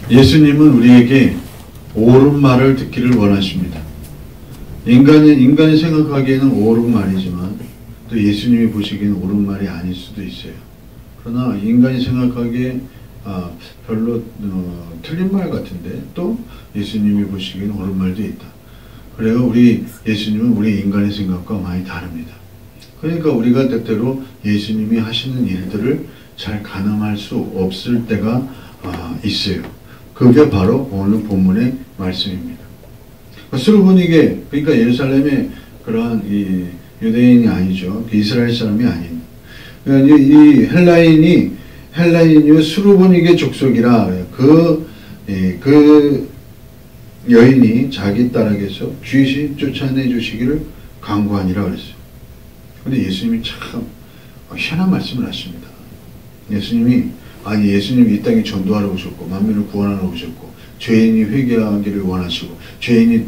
예수님은 우리에게 옳은 말을 듣기를 원하십니다. 인간이 생각하기에는 옳은 말이지만 또 예수님이 보시기에는 옳은 말이 아닐 수도 있어요. 그러나 인간이 생각하기에 별로 틀린 말 같은데 또 예수님이 보시기에는 옳은 말도 있다. 그래요. 예수님은 우리 인간의 생각과 많이 다릅니다. 그러니까 우리가 때때로 예수님이 하시는 일들을 잘 가늠할 수 없을 때가 있어요. 그게 바로 오늘 본문의 말씀입니다. 수르보니게, 그러니까 예루살렘의 그러한 이 유대인이 아니죠. 이스라엘 사람이 아닌. 그러니까 이 헬라인이 수르보니게 족속이라 그 여인이 자기 딸에게서 귀신 쫓아내 주시기를 간구하니라 그랬어요. 근데 예수님이 참 희한한 말씀을 하십니다. 예수님이 이 땅에 전도하러 오셨고 만민을 구원하러 오셨고 죄인이 회개하기를 원하시고 죄인이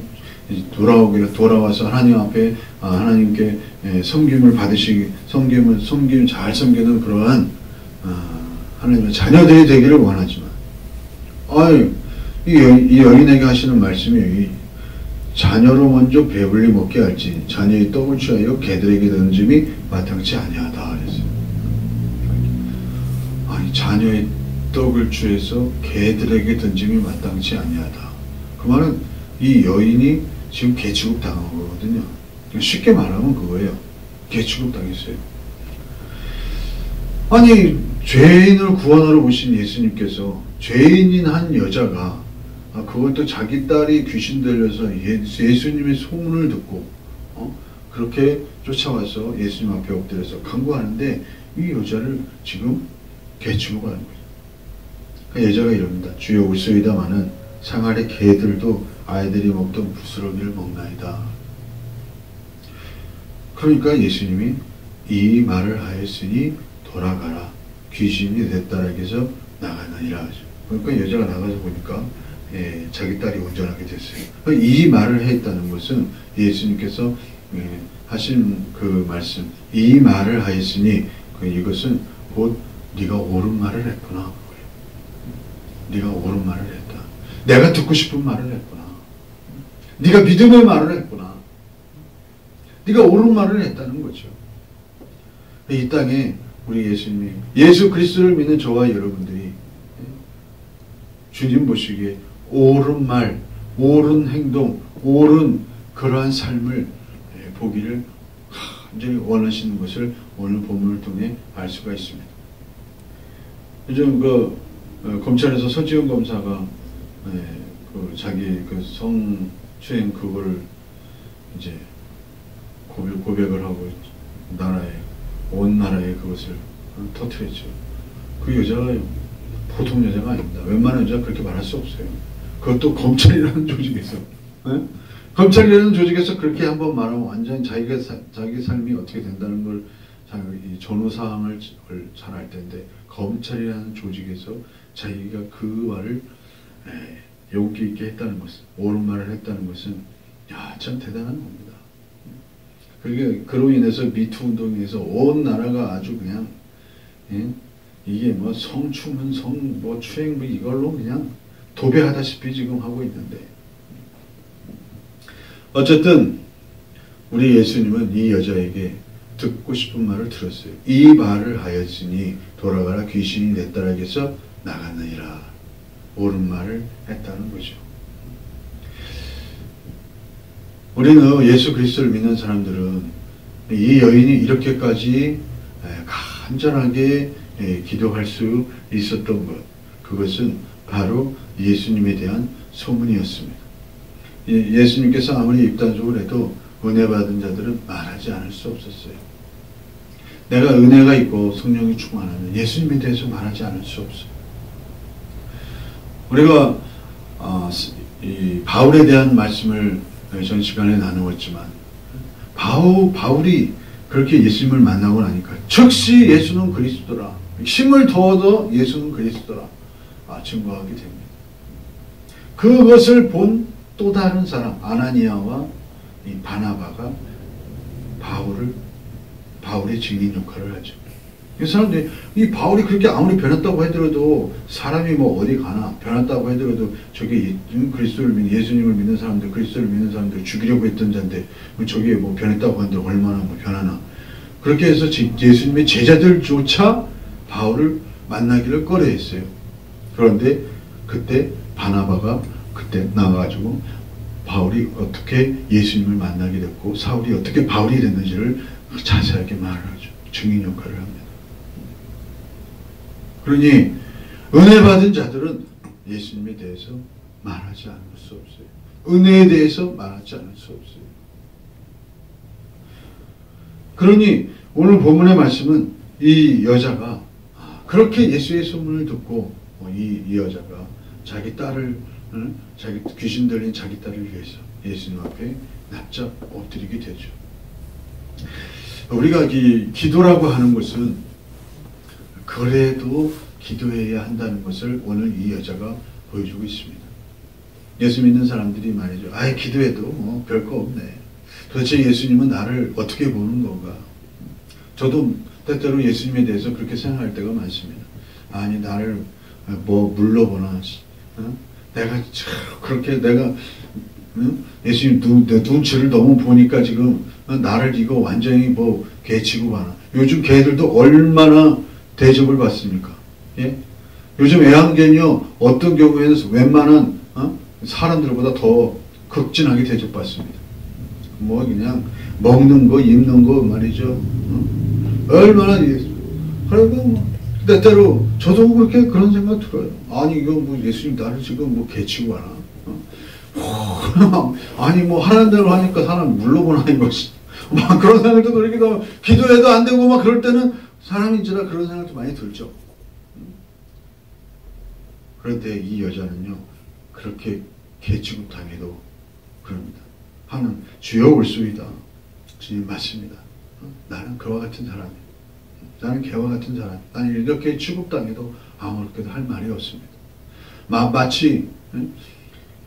돌아와서 하나님 앞에 하나님께 섬김을 받으시기 섬김 잘 섬기는 그러한 하나님의 자녀들이 되기를 원하지만 이 여인에게 하시는 말씀이 자녀로 먼저 배불리 먹게 할지 자녀의 떡을 취하여 개들에게 던짐이 마땅치 아니하다 그랬어요. 자녀의 떡을 취해서 개들에게 던짐이 마땅치 아니하다. 그 말은 이 여인이 지금 개 취급 당한 거거든요. 쉽게 말하면 그거예요. 개 취급 당했어요. 죄인을 구원하러 오신 예수님께서 죄인인 한 여자가 그것도 자기 딸이 귀신 들려서 예수님의 소문을 듣고 그렇게 쫓아와서 예수님 앞에 엎드려서 간구하는데 이 여자를 지금 개 취급하는 거예요. 그 여자가 이럽니다. 주여 올소이다마는 상하리 개들도 아이들이 먹던 부스러기를 먹나이다. 그러니까 예수님이 이 말을 하였으니 돌아가라. 귀신이 내 딸에게서 나가느니라 하죠. 그러니까 여자가 나가서 보니까 자기 딸이 온전하게 됐어요. 이 말을 했다는 것은 예수님께서 하신 그 말씀, 이 말을 하였으니 이것은 곧 네가 옳은 말을 했구나. 네가 옳은 말을 했다. 내가 듣고 싶은 말을 했구나. 네가 믿음의 말을 했구나. 네가 옳은 말을 했다는 거죠. 이 땅에 우리 예수님이 예수 그리스도를 믿는 저와 여러분들이 주님 보시기에 옳은 말, 옳은 행동, 옳은 그러한 삶을 보기를 완전히 원하시는 것을 오늘 본문을 통해 알 수가 있습니다. 요즘 검찰에서 서지훈 검사가 자기 성추행 그걸 이제 고백을 하고 온 나라에 그것을 터뜨렸죠. 그 여자가 보통 여자가 아닙니다. 웬만한 여자가 그렇게 말할 수 없어요. 그것도 검찰이라는 조직에서 검찰이라는 조직에서 그렇게 한번 말하면 완전 자기 삶이 어떻게 된다는 걸 전후 사항을 잘 알 텐데 검찰이라는 조직에서 자기가 그 말을 용기 있게 했다는 것은 옳은 말을 했다는 것은 참 대단한 겁니다. 그로 인해서 미투 운동에서 온 나라가 아주 그냥 이게 뭐 성추문 추행 이걸로 그냥 도배하다시피 지금 하고 있는데 어쨌든 우리 예수님은 이 여자에게 듣고 싶은 말을 들었어요. 이 말을 하였으니 돌아가라. 귀신이 내 딸에게서 나갔느니라. 옳은 말을 했다는 거죠. 우리는 예수 그리스도를 믿는 사람들은 이 여인이 이렇게까지 간절하게 기도할 수 있었던 것, 그것은 바로 예수님에 대한 소문이었습니다. 예수님께서 아무리 입단속을 해도 은혜 받은 자들은 말하지 않을 수 없었어요. 내가 은혜가 있고 성령이 충만하면 예수님에 대해서 말하지 않을 수 없어요. 우리가 이 바울에 대한 말씀을 전 시간에 나누었지만 바울이 그렇게 예수님을 만나고 나니까 즉시 예수는 그리스도라, 힘을 더어도 예수는 그리스도라 증거하게 됩니다. 그것을 본 또 다른 사람 아나니아와 이 바나바가 바울의 증인 역할을 하죠. 이 사람들이, 이 바울이 그렇게 아무리 변했다고 하더라도, 사람이 뭐 어디 가나, 변했다고 하더라도, 저게 그리스도를 믿는, 예수님을 믿는 사람들, 그리스도를 믿는 사람들 죽이려고 했던 자인데, 저게 뭐 변했다고 하는데 얼마나 뭐 변하나. 그렇게 해서 예수님의 제자들조차 바울을 만나기를 꺼려했어요. 그런데 그때 바나바가 그때 나와가지고 바울이 어떻게 예수님을 만나게 됐고, 사울이 어떻게 바울이 됐는지를 자세하게 말을 하죠. 증인 역할을 합니다. 그러니 은혜 받은 자들은 예수님에 대해서 말하지 않을 수 없어요. 은혜에 대해서 말하지 않을 수 없어요. 그러니 오늘 본문의 말씀은 이 여자가 그렇게 예수의 소문을 듣고 이 여자가 자기 딸을, 자기 귀신 들린 자기 딸을 위해서 예수님 앞에 납작 엎드리게 되죠. 우리가 기도라고 하는 것은 그래도 기도해야 한다는 것을 오늘 이 여자가 보여주고 있습니다. 예수 믿는 사람들이 말이죠. 아예 기도해도 뭐 별거 없네. 도대체 예수님은 나를 어떻게 보는 건가? 저도 때때로 예수님에 대해서 그렇게 생각할 때가 많습니다. 아니 나를 뭐 물러보나, 내가 그렇게 내가 예수님 눈치를 너무 보니까 지금 나를 이거 완전히 뭐 개 취급하나. 요즘 개들도 얼마나 대접을 받습니까? 예? 요즘 애완견이요 어떤 경우에는 웬만한 사람들보다 더 극진하게 대접받습니다. 뭐 그냥 먹는 거 입는 거 말이죠. 얼마나 그리고 뭐 때때로 저도 그렇게 그런 생각 들어요. 아니 이거 뭐 예수님 나를 지금 뭐 개치고 하나? 아니 뭐 하라는 대로 하니까 사람 물러보나 이것이 막 그런 생각도 들기도 하고, 기도해도 안 되고 막 그럴 때는 사람인지라 그런 생각도 많이 들죠. 그런데 이 여자는요 그렇게 개취급 당해도 그럽니다. 하는 주여 올소이다. 주님 맞습니다. 나는 그와 같은 사람이에요. 나는 개와 같은 사람. 나는 이렇게 취급당해도 아무렇게도 할 말이 없습니다. 마치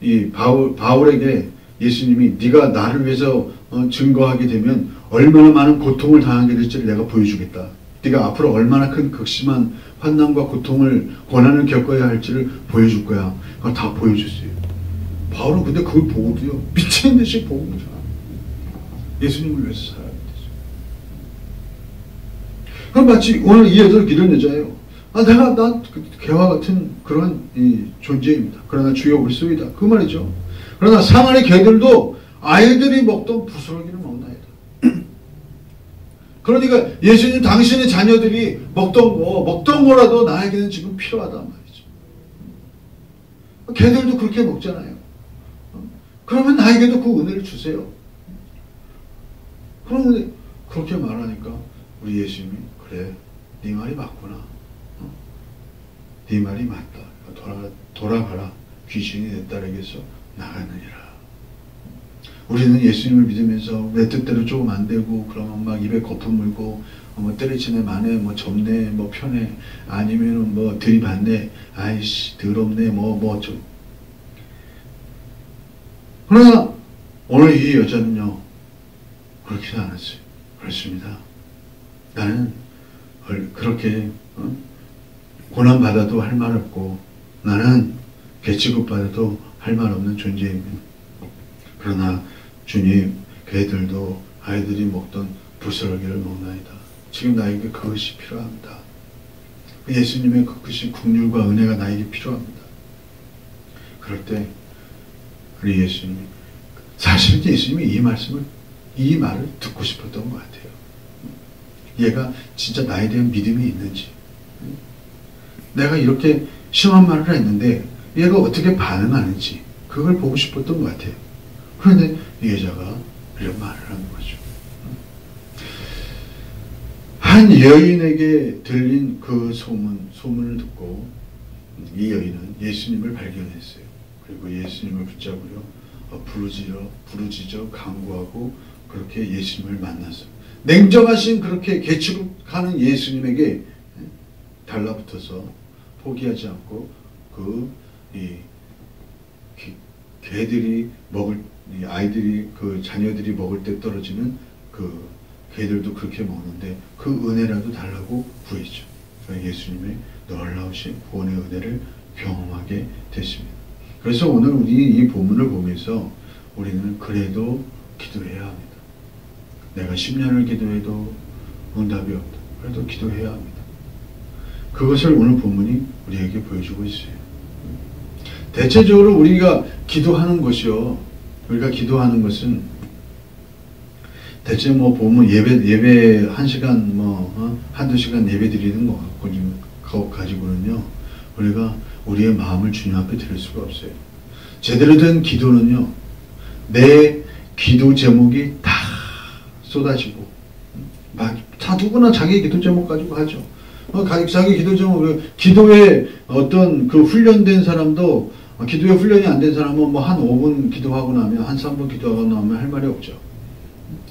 이 바울에게 예수님이 네가 나를 위해서 증거하게 되면 얼마나 많은 고통을 당하게 될지를 내가 보여주겠다. 네가 앞으로 얼마나 큰 극심한 환난과 고통을 고난을 겪어야 할지를 보여줄 거야. 그걸 다 보여줬어요. 바울은 근데 그걸 보고도요 미친 듯이 보고 있잖아. 예수님을 위해서 살아야 되죠. 그럼 마치 오늘 이 여자도 이런 여자예요. 난 개와 같은 그런 존재입니다. 그러나 주여 올소이다. 그 말이죠. 그러나 상하의 개들도 아이들이 먹던 부스러기를 먹나이다. 그러니까 예수님 당신의 자녀들이 먹던 거라도 나에게는 지금 필요하단 말이죠. 개들도 그렇게 먹잖아요. 그러면 나에게도 그 은혜를 주세요. 그런데 그렇게 말하니까 우리 예수님이 그래 네 말이 맞구나. 네 말이 맞다. 돌아가라. 귀신이 내 딸에게서 나갔느니라. 우리는 예수님을 믿으면서 내 뜻대로 조금 안 되고 그러면 막 입에 거품 물고 뭐 때려치네 마네 뭐 접네 뭐 편해 아니면은 뭐 들이받네 아이씨 더럽네 뭐 좀. 그러나 오늘 이 여자는요 그렇지 않았어요. 그렇습니다. 나는 그렇게 고난받아도 할 말 없고 나는 개취급받아도 할 말 없는 존재입니다. 그러나 주님 개들도 아이들이 먹던 부스러기를 먹나이다. 지금 나에게 그것이 필요합니다. 예수님의 그것이 긍휼과 은혜가 나에게 필요합니다. 그럴 때 우리 예수님이 사실은 예수님이 이 말을 듣고 싶었던 것 같아요. 얘가 진짜 나에 대한 믿음이 있는지 내가 이렇게 심한 말을 했는데 얘가 어떻게 반응하는지 그걸 보고 싶었던 것 같아요. 그런데 이 여자가 이런 말을 하는 거죠. 한 여인에게 들린 그 소문을 듣고 이 여인은 예수님을 발견했어요. 그리고 예수님을 붙잡으려 부르짖어 간구하고 그렇게 예수님을 만났어요. 냉정하신 그렇게 개취급하는 예수님에게 달라붙어서 포기하지 않고 개들이 먹을 아이들이 그 자녀들이 먹을 때 떨어지는 그 걔들도 그렇게 먹는데 그 은혜라도 달라고 구했죠. 예수님의 놀라우신 구원의 은혜를 경험하게 됐습니다. 그래서 오늘 우리 이 본문을 보면서 우리는 그래도 기도해야 합니다. 내가 10년을 기도해도 응답이 없다. 그래도 기도해야 합니다. 그것을 오늘 본문이 우리에게 보여주고 있어요. 대체적으로 우리가 기도하는 것이요. 우리가 기도하는 것은 대체 뭐 보면 예배 1시간 한두 시간 예배 드리는 거 가지고는요. 우리가 우리의 마음을 주님 앞에 드릴 수가 없어요. 제대로 된 기도는요. 내 기도 제목이 다 쏟아지고 다 누구나 자기 기도 제목 가지고 하죠. 자기 기도 제목, 기도에 어떤 그 훈련된 사람도 기도에 훈련이 안 된 사람은 뭐 한 5분 기도하고 나면 한 3분 기도하고 나면 할 말이 없죠.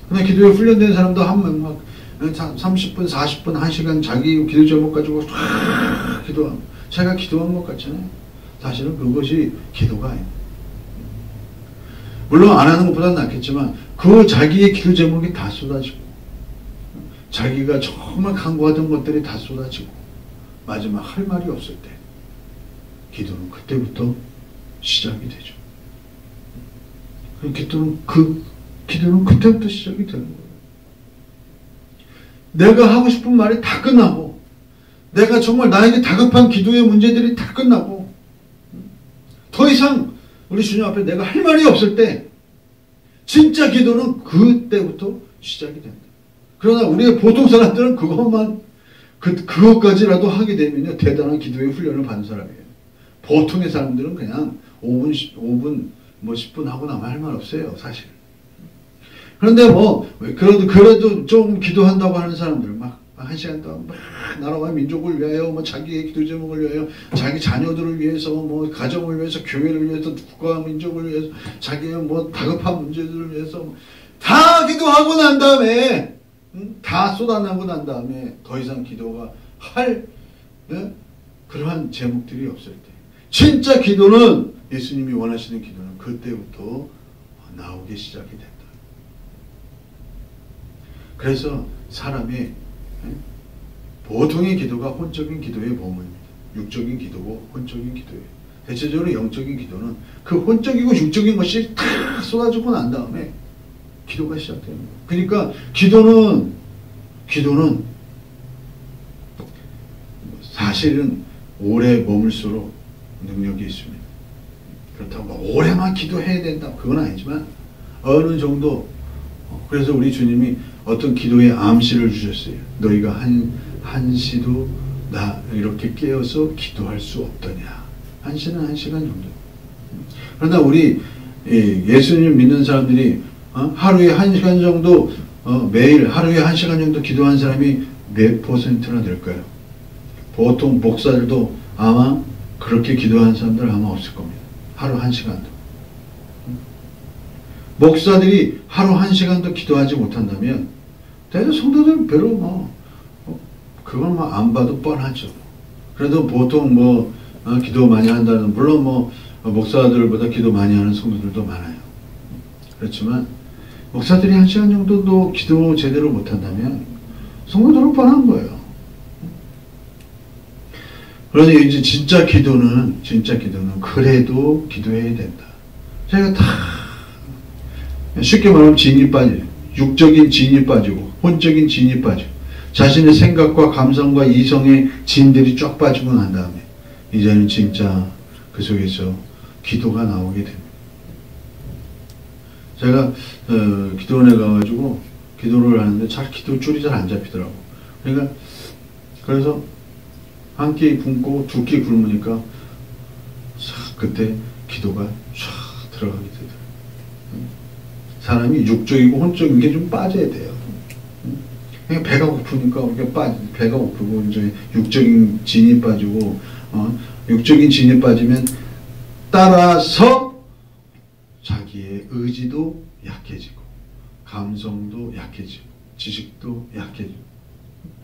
근데 기도에 훈련된 사람도 막 30분, 40분, 1시간 자기 기도 제목 가지고 쫙 기도하고 제가 기도한 것 같잖아요. 사실은 그것이 기도가 아니에요. 물론 안 하는 것보다는 낫겠지만 그 자기의 기도 제목이 다 쏟아지고 자기가 정말 간구하던 것들이 다 쏟아지고 마지막 할 말이 없을 때 기도는 그때부터 시작이 되죠. 기도는 그때부터 시작이 되는 거예요. 내가 하고 싶은 말이 다 끝나고 내가 정말 나에게 다급한 기도의 문제들이 다 끝나고 더 이상 우리 주님 앞에 내가 할 말이 없을 때 진짜 기도는 그때부터 시작이 된다. 그러나 우리의 보통 사람들은 그것까지라도 하게 되면요. 대단한 기도의 훈련을 받는 사람이에요. 보통의 사람들은 그냥 5분, 10분 하고 나면 할 말 없어요, 사실. 그런데 그래도 좀 기도한다고 하는 사람들, 막 1시간 동안 나라와 민족을 위하여, 자기의 기도 제목을 위하여, 자기 자녀들을 위해서, 가정을 위해서, 교회를 위해서, 국가와 민족을 위해서, 자기의 다급한 문제들을 위해서, 다 기도하고 난 다음에, 다 쏟아내고 난 다음에 더 이상 기도가 그러한 제목들이 없을 때 진짜 기도는 예수님이 원하시는 기도는 그때부터 나오기 시작이 된다. 그래서 사람의 보통의 기도가 혼적인 기도의 모습입니다. 육적인 기도고 혼적인 기도예요. 대체적으로 영적인 기도는 그 혼적이고 육적인 것이 다 쏟아지고 난 다음에 기도가 시작되는 거예요. 그러니까 기도는 사실은 오래 머물수록 능력이 있습니다. 그렇다고 오래만 기도해야 된다 그건 아니지만 어느 정도 그래서 우리 주님이 어떤 기도의 암시를 주셨어요. 너희가 한시도 나 이렇게 깨어서 기도할 수 없더냐. 한시는 1시간 정도. 그러나 우리 예수님 믿는 사람들이 하루에 1시간 정도 매일 하루에 1시간 정도 기도하는 사람이 몇 퍼센트나 될까요? 보통 목사들도 아마 그렇게 기도하는 사람들 아마 없을 겁니다. 하루 1시간도. 목사들이 하루 1시간도 기도하지 못한다면 대개 성도들은 별로 그건 안 봐도 뻔하죠. 그래도 보통 기도 많이 한다는 물론 목사들보다 기도 많이 하는 성도들도 많아요. 그렇지만 목사들이 1시간 정도도 기도 제대로 못한다면 성도들은 뻔한 거예요. 그러니 이제 진짜 기도는 그래도 기도해야 된다. 제가 다 쉽게 말하면 진이 빠져요. 육적인 진이 빠지고 혼적인 진이 빠지고 자신의 생각과 감성과 이성의 진들이 쫙 빠지고 난 다음에 이제는 진짜 그 속에서 기도가 나오게 됩니다. 제가 기도원에 가가지고 기도를 하는데 기도줄이 잘 안 잡히더라고. 그래서 한 끼 굶고 두 끼 굶으니까 그때 기도가 쫙 들어가게 되더라고요. 사람이 육적이고 혼적인 게 좀 빠져야 돼요. 그냥 배가 고프니까 우리가 배가 고프고 이제 육적인 진이 빠지고 육적인 진이 빠지면 따라서 자기의 의지도 약해지고 감성도 약해지고 지식도 약해지고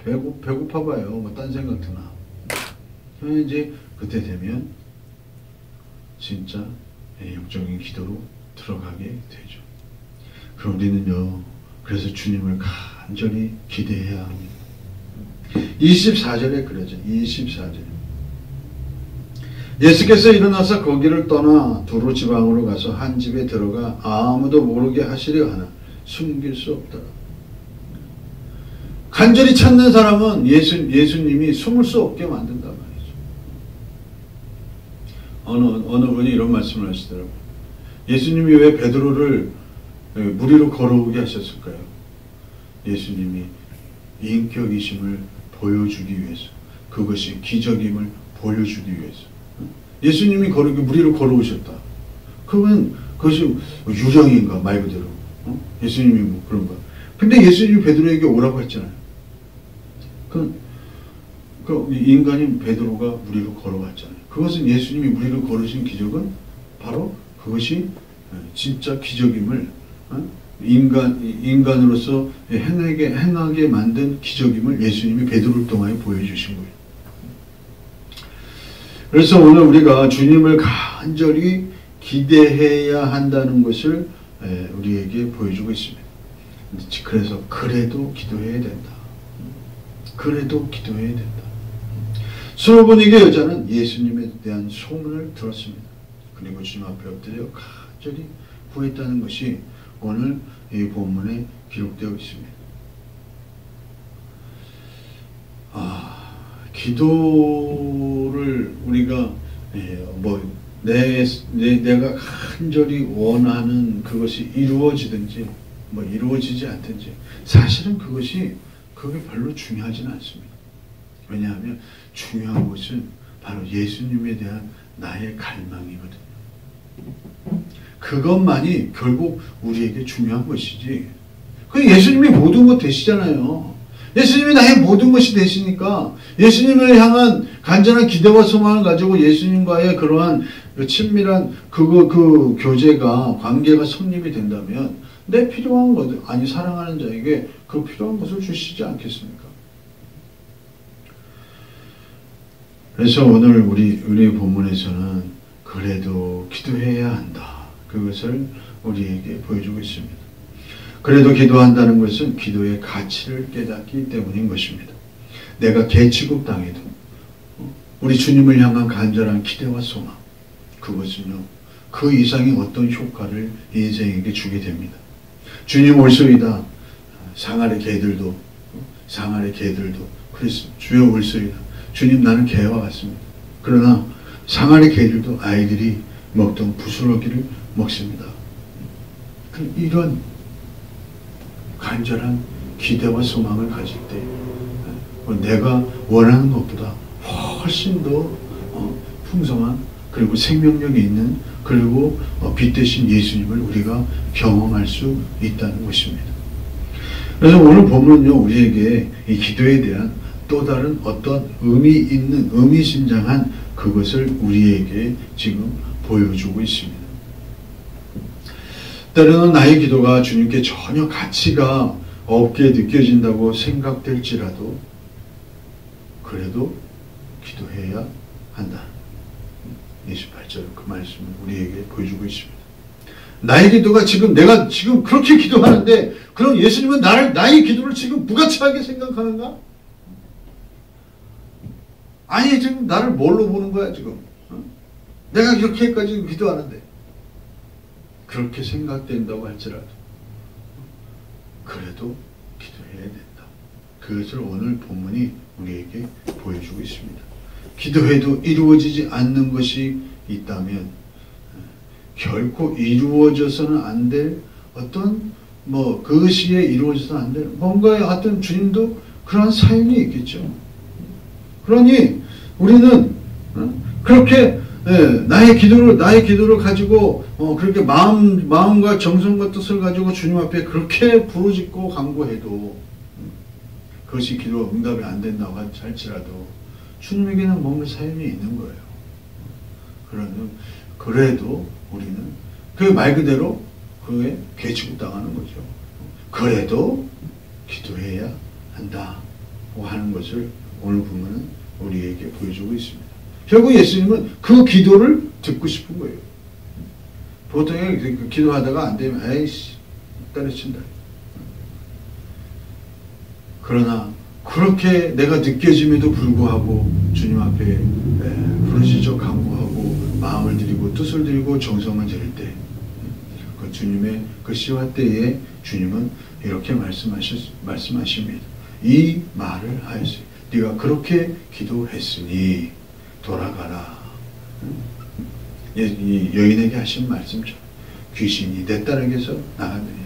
배고파 봐요. 딴 생각 드나. 그러면 이제 그때 되면 진짜 영적인 기도로 들어가게 되죠. 그럼 우리는요. 그래서 주님을 간절히 기대해야 합니다. 24절에 그러죠. 24절. 예수께서 일어나서 거기를 떠나 두로 지방으로 가서 한 집에 들어가 아무도 모르게 하시려 하나 숨길 수 없더라. 간절히 찾는 사람은 예수님이 숨을 수 없게 만든단 말이죠. 어느 분이 이런 말씀을 하시더라고요. 예수님이 왜 베드로를 물 위로 걸어오게 하셨을까요? 예수님이 인격이심을 보여주기 위해서, 그것이 기적임을 보여주기 위해서. 예수님이 물 위로 걸어오셨다. 그러면 그것이 유령인가 말 그대로. 예수님이 뭐 그런가. 근데 예수님이 베드로에게 오라고 했잖아요. 그 인간인 베드로가 물 위로 걸어왔잖아요. 그것은 예수님이 물 위로 걸으신 기적은 바로 그것이 진짜 기적임을 인간으로서 행하게 만든 기적임을 예수님이 베드로를 통하여 보여주신 거예요. 그래서 오늘 우리가 주님을 간절히 기대해야 한다는 것을 우리에게 보여주고 있습니다. 그래서 그래도 기도해야 된다. 그래도 기도해야 된다. 솔로몬에게 여자는 예수님에 대한 소문을 들었습니다. 그리고 주님 앞에 엎드려 간절히 구했다는 것이 오늘 이 본문에 기록되어 있습니다. 기도를 우리가 내가 간절히 원하는 그것이 이루어지든지 이루어지지 않든지 사실은 그게 별로 중요하지는 않습니다. 왜냐하면 중요한 것은 바로 예수님에 대한 나의 갈망이거든요. 그것만이 결국 우리에게 중요한 것이지. 그 예수님이 모든 것 되시잖아요. 예수님이 나의 모든 것이 되시니까 예수님을 향한 간절한 기대와 소망을 가지고 예수님과의 그러한 친밀한 그 교제가 관계가 성립이 된다면 내 필요한 것, 아니 사랑하는 자에게 그 필요한 것을 주시지 않겠습니까? 그래서 오늘 우리 본문에서는 그래도 기도해야 한다. 그것을 우리에게 보여주고 있습니다. 그래도 기도한다는 것은 기도의 가치를 깨닫기 때문인 것입니다. 내가 개취급당해도 우리 주님을 향한 간절한 기대와 소망, 그것은요 그 이상의 어떤 효과를 인생에게 주게 됩니다. 주님 올소이다. 상아리 개들도 그랬습니다. 주여 올소이다. 주님 나는 개와 같습니다. 그러나 상아리 개들도 아이들이 먹던 부스러기를 먹습니다. 이런 간절한 기대와 소망을 가질 때 내가 원하는 것보다 훨씬 더 풍성한 그리고 생명력이 있는 그리고 빛 대신 예수님을 우리가 경험할 수 있다는 것입니다. 그래서 오늘 본문은요 우리에게 이 기도에 대한 또 다른 어떤 의미심장한 그것을 우리에게 지금 보여주고 있습니다. 때로는 나의 기도가 주님께 전혀 가치가 없게 느껴진다고 생각될지라도 그래도 기도해야 한다. 28절 그 말씀을 우리에게 보여주고 있습니다. 나의 기도가 내가 지금 그렇게 기도하는데 그럼 예수님은 나의 기도를 지금 부가치하게 생각하는가? 아니 지금 나를 뭘로 보는 거야 지금? 내가 이렇게까지 기도하는데 그렇게 생각된다고 할지라도 그래도 기도해야 된다. 그것을 오늘 본문이 우리에게 보여주고 있습니다. 기도해도 이루어지지 않는 것이 있다면 결코 이루어져서는 안 될 어떤 그 시에 이루어져서는 안 될 뭔가의 어떤 주님도 그러한 사연이 있겠죠. 그러니 우리는 그렇게 나의 기도를 가지고 그렇게 마음과 정성과 뜻을 가지고 주님 앞에 그렇게 부르짖고 간구해도 그것이 기도 응답이 안 된다고 할지라도 주님에게는 뭔가 사연이 있는 거예요. 그래도 우리는 그 말 그대로 그에 개취급당하는 거죠. 그래도 기도해야 한다고 하는 것을 오늘 보면은 우리에게 보여주고 있습니다. 결국 예수님은 그 기도를 듣고 싶은 거예요. 보통 기도하다가 안 되면 에이씨 때려친다. 그러나 그렇게 내가 느껴짐에도 불구하고 주님 앞에 부르짖어 간구하고 마음을 드리고 뜻을 드리고 정성을 드릴 때, 그 주님의 그 시와 때에 주님은 이렇게 말씀하십니다. 이 말을 하였으니 네가 그렇게 기도했으니 돌아가라. 이 여인에게 하신 말씀처럼 귀신이 내 딸에게서 나갔느니라.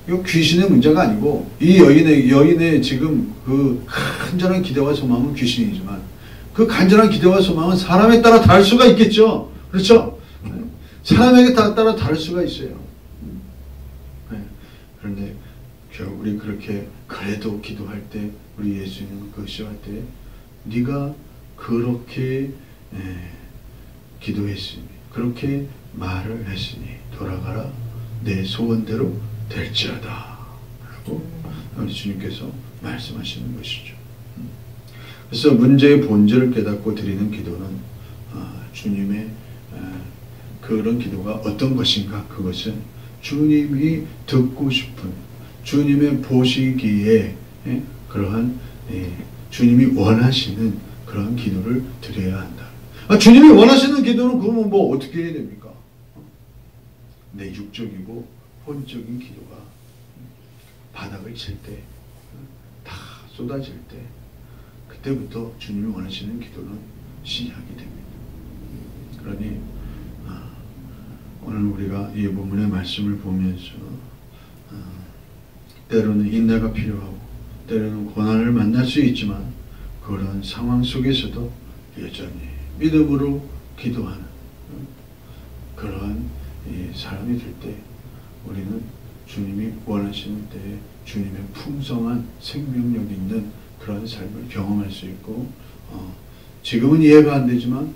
이거 귀신의 문제가 아니고 이 여인의 지금 그 간절한 기대와 소망은 귀신이지만 그 간절한 기대와 소망은 사람에 따라 다를 수가 있겠죠. 그렇죠? 사람에게 따라 다를 수가 있어요. 그런데 우리 그렇게 그래도 기도할 때 우리 예수님은 그 시할 때 네가 그렇게 기도했으니 그렇게 말을 했으니 돌아가라 내 소원대로 될지어다 라고 우리 주님께서 말씀하시는 것이죠. 그래서 문제의 본질을 깨닫고 드리는 기도는 주님의 그런 기도가 어떤 것인가, 그것은 주님이 듣고 싶은, 주님의 보시기에 그러한 주님이 원하시는 그런 기도를 드려야 한다. 주님이 원하시는 기도는 그러면 뭐 어떻게 해야 됩니까? 내 육적이고 혼적인 기도가 바닥을 칠 때, 다 쏟아질 때, 그때부터 주님이 원하시는 기도는 시작이 됩니다. 그러니 오늘 우리가 이 본문의 말씀을 보면서 때로는 인내가 필요하고 때로는 고난을 만날 수 있지만 그런 상황 속에서도 여전히 믿음으로 기도하는 그러한 사람이 될 때 우리는 주님이 원하시는 때에 주님의 풍성한 생명력 있는 그런 삶을 경험할 수 있고, 지금은 이해가 안 되지만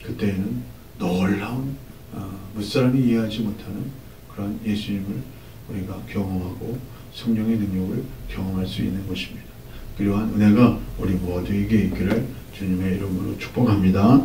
그때에는 놀라운 무사람이 이해하지 못하는 그런 예수님을 우리가 경험하고 성령의 능력을 경험할 수 있는 것입니다. 그러한 은혜가 우리 모두에게 있기를 주님의 이름으로 축복합니다.